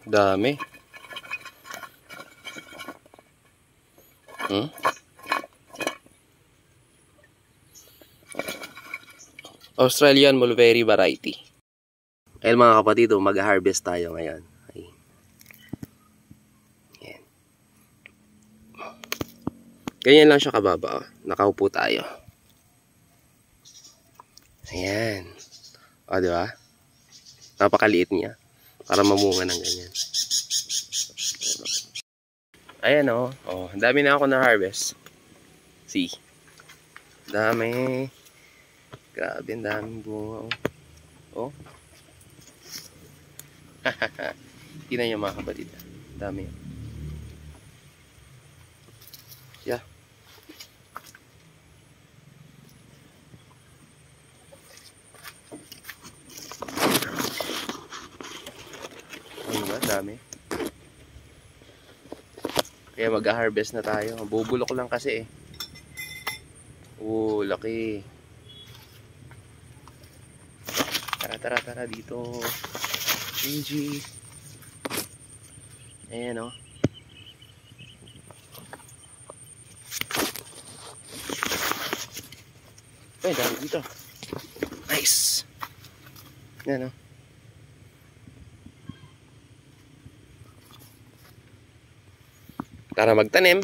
Dami. Australian mulberry variety. Ayun mga kapatid, mag-harvest tayo ngayon. Ayan. Ganyan lang siya kababa. Nakaupo tayo. Ayan. O, diba? Napakaliit niya. Para mamunga ng ganyan. Ayan o. Oh, dami na ako na-harvest. See? Dami. Grabe, ang daming bunga. Oh. Tingnan niyo mga kapatid. Dami. Yeah. Ano ba? Dami. Kaya mag-harvest na tayo. Bubulok lang kasi eh. Oh, laki. Tara dito. Benji. Ayan o. Ay, dami dito. Nice. Ayan o. Tara magtanim.